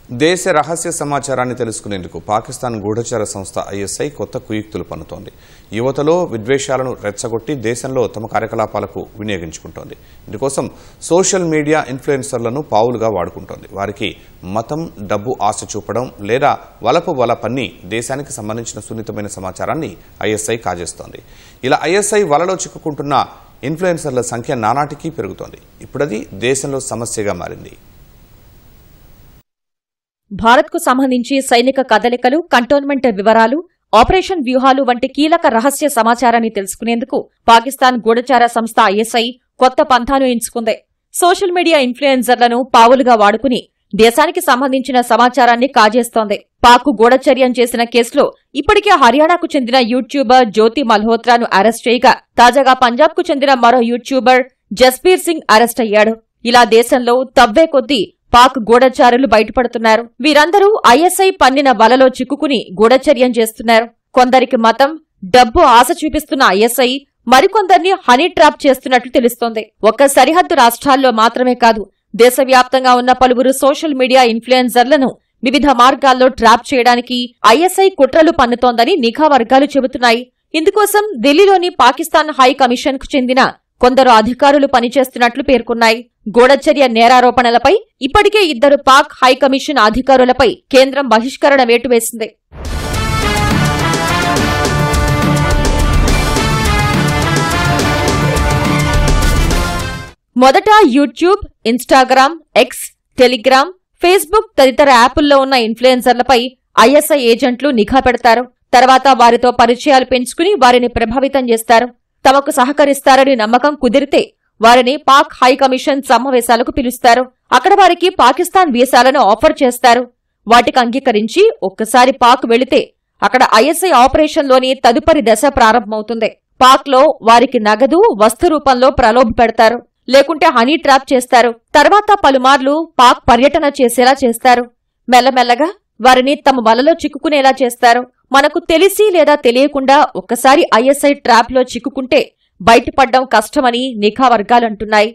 దేశ రహస్య సమాచారాన్ని తెలుసుకునేందుకు పాకిస్తాన్ గూఢచర సంస్థ ఐఎస్ఐ కొత్త కుయుక్తులు పన్నుతోంది. యువతలో విద్వేషాలను రెచ్చగొట్టి దేశంలో తమ కార్యకలాపాలకు వినియోగించుకుంటోంది. ఇందుకోసం సోషల్ మీడియా ఇన్ఫ్లుయెన్సర్లను పావులుగా వాడుకుంటోంది. వారికి మతం, డబ్బు ఆశ చూపడం లేదా వలపు వల పన్ని దేశానికి సంబంధించిన సున్నితమైన సమాచారాన్ని ఐఎస్ఐ కాజేస్తోంది. ఇలా ఐఎస్ఐ వలలో చిక్కుకుంటున్న ఇన్ఫ్లుయెన్సర్ల సంఖ్య నానాటికి పెరుగుతోంది. ఇప్పుడది దేశంలో సమస్యగా మారింది. భారత్కు సంబంధించి సైనిక కదలికలు, కంటోన్మెంట్ వివరాలు, ఆపరేషన్ వ్యూహాలు వంటి కీలక రహస్య సమాచారాన్ని తెలుసుకునేందుకు పాకిస్తాన్ గూఢచార సంస్థ ఐఎస్ఐ కొత్త పంథాను ఎంచుకుంది. సోషల్ మీడియా ఇన్ఫ్లుయెన్సర్లను పావులుగా వాడుకుని దేశానికి సంబంధించిన సమాచారాన్ని కాజేస్తోంది. పాక్ గూఢచర్యం చేసిన కేసులో ఇప్పటికే హర్యానాకు చెందిన యూట్యూబర్ జ్యోతి మల్హోత్రాను అరెస్ట్ చేయగా తాజాగా పంజాబ్కు చెందిన మరో యూట్యూబర్ జస్బీర్ సింగ్ అరెస్ట్ అయ్యాడు. ఇలా దేశంలో తవ్వే కొద్దీ పాక్ గూఢచారులు బయటపడుతున్నారు. వీరందరూ ఐఎస్ఐ పన్నిన వలలో చిక్కుకుని గూఢచర్యం చేస్తున్నారు. కొందరికి మతం, డబ్బు ఆశ చూపిస్తున్న ఐఎస్ఐ మరికొందరిని హనీ ట్రాప్ చేస్తున్నట్లు తెలుస్తోంది. ఒక్క సరిహద్దు రాష్ట్రాల్లో మాత్రమే కాదు, దేశవ్యాప్తంగా ఉన్న పలువురు సోషల్ మీడియా ఇన్ఫ్లుయెన్సర్లను వివిధ మార్గాల్లో ట్రాప్ చేయడానికి ఐఎస్ఐ కుట్రలు పన్నుతోందని నిఘా వర్గాలు చెబుతున్నాయి. ఇందుకోసం ఢిల్లీలోని పాకిస్తాన్ హై కమిషన్ కు చెందిన కొందరు అధికారులు పనిచేస్తున్నట్లు పేర్కొన్నాయి. గూఢచర్య నేరారోపణలపై ఇప్పటికే 2 పాక్ హైకమిషన్ అధికారులపై కేంద్రం బహిష్కరణ వేటు వేసింది. మొదట YouTube, Instagram, X, Telegram, Facebook తదితర యాపుల్లో ఉన్న ఇన్ఫ్లుయెన్సర్లపై ఐఎస్ఐ ఏజెంట్లు నిఘా పెడతారు. తర్వాత వారితో పరిచయాలు పెంచుకుని వారిని ప్రభావితం చేస్తారు. తమకు సహకరిస్తారని నమ్మకం కుదిరితే వారిని పాక్ హైకమిషన్ సమావేశాలకు పిలుస్తారు. అక్కడ వారికి పాకిస్తాన్ వీసాలను ఆఫర్ చేస్తారు. వాటికి అంగీకరించి ఒక్కసారి పాక్ వెళితే అక్కడ ఐఎస్ఐ ఆపరేషన్లోని తదుపరి దశ ప్రారంభమవుతుంది. పాక్లో వారికి నగదు, వస్తు రూపంలో ప్రలోభ పెడతారు. లేకుంటే హనీ ట్రాప్ చేస్తారు. తర్వాత పలుమార్లు పాక్ పర్యటన చేసేలా చేస్తారు. మెల్లమెల్లగా వారిని తమ వలలో చిక్కుకునేలా చేస్తారు. మనకు తెలిసి లేదా తెలియకుండా ఒక్కసారి ఐఎస్ఐ ట్రాప్లో చిక్కుకుంటే బయటపడ్డం కష్టమని నిఘా వర్గాలంటున్నాయి.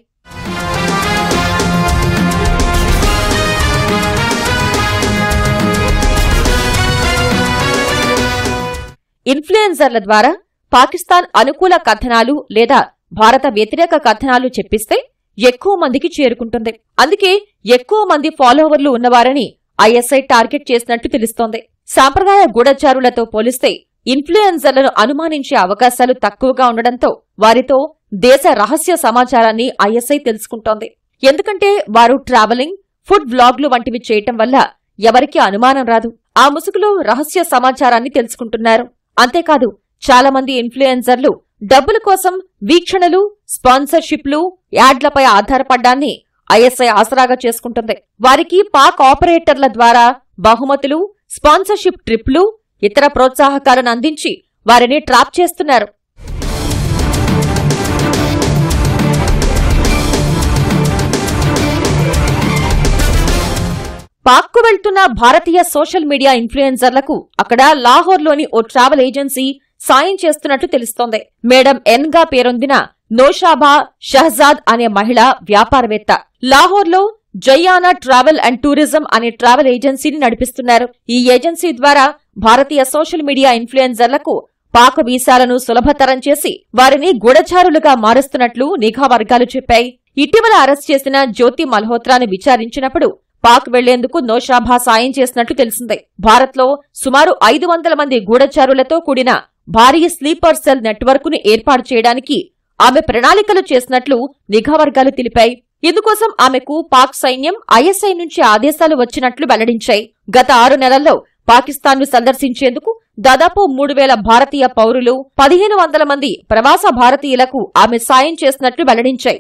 ఇన్ఫ్లుయెన్సర్ల ద్వారా పాకిస్తాన్ అనుకూల కథనాలు లేదా భారత వ్యతిరేక కథనాలు చెప్పిస్తే ఎక్కువ మందికి చేరుకుంటుంది. అందుకే ఎక్కువ మంది ఫాలోవర్లు ఉన్నవారని ఐఎస్ఐ టార్గెట్ చేసినట్టు తెలుస్తోంది. సాంప్రదాయ గూఢచారులతో పోలిస్తే ఇన్ఫ్లుయెన్సర్లను అనుమానించే అవకాశాలు తక్కువగా ఉండడంతో వారితో దేశ రహస్య సమాచారాన్ని ఐఎస్ఐ తెలుసుకుంటోంది. ఎందుకంటే వారు ట్రావెలింగ్, ఫుడ్ వ్లాగ్లు వంటివి చేయటం వల్ల ఎవరికీ అనుమానం రాదు. ఆ ముసుగులో రహస్య సమాచారాన్ని తెలుసుకుంటున్నారు. అంతేకాదు, చాలా మంది ఇన్ఫ్లుయెన్సర్లు డబ్బుల కోసం వీక్షణలు, స్పాన్సర్షిప్లు, యాడ్లపై ఆధారపడ్డాన్ని ఐఎస్ఐ ఆసరాగా చేసుకుంటుంది. వారికి పాక్ ఆపరేటర్ల ద్వారా బహుమతులు, స్పాన్సర్షిప్ ట్రిప్లు, ఇతర ప్రోత్సాహకాలను అందించి వారిని ట్రాప్ చేస్తున్నారు. పాక్కు వెళ్తున్న భారతీయ సోషల్ మీడియా ఇన్ఫ్లుయెన్సర్లకు అక్కడ లాహోర్లోని ఓ ట్రావెల్ ఏజెన్సీ సాయం చేస్తున్నట్టు తెలుస్తోంది. మేడం ఎన్ గా పేరొందిన నోషాబా షహజాద్ అనే మహిళ వ్యాపారవేత్త లాహోర్లో జయానా ట్రావెల్ అండ్ టూరిజం అనే ట్రావెల్ ఏజెన్సీని నడిపిస్తున్నారు. ఈ ఏజెన్సీ ద్వారా భారతీయ సోషల్ మీడియా ఇన్ఫ్లుయెన్సర్లకు పాక్ వీసాలను సులభతరం చేసి వారిని గూఢచారులుగా మారుస్తున్నట్లు నిఘా వర్గాలు చెప్పాయి. ఇటీవల అరెస్ట్ చేసిన జ్యోతి మల్హోత్రాను విచారించినప్పుడు పాక్ వెళ్లేందుకు నోషాబా సాయం చేసినట్లు తెలిసింది. భారత్లో సుమారు 500 మంది గూఢచారులతో కూడిన భారీ స్లీపర్ సెల్ నెట్వర్క్ ను ఏర్పాటు చేయడానికి ఆమె ప్రణాళికలు చేసినట్లు నిఘా వర్గాలు తెలిపాయి. ఇందుకోసం ఆమెకు పాక్ సైన్యం ఐఎస్ఐ నుంచి ఆదేశాలు వచ్చినట్లు వెల్లడించాయి. గత 6 నెలల్లో పాకిస్తాన్ను సందర్శించేందుకు దాదాపు 3000 భారతీయ పౌరులు, 1500 మంది ప్రవాస భారతీయులకు ఆమె సాయం చేసినట్లు వెల్లడించాయి.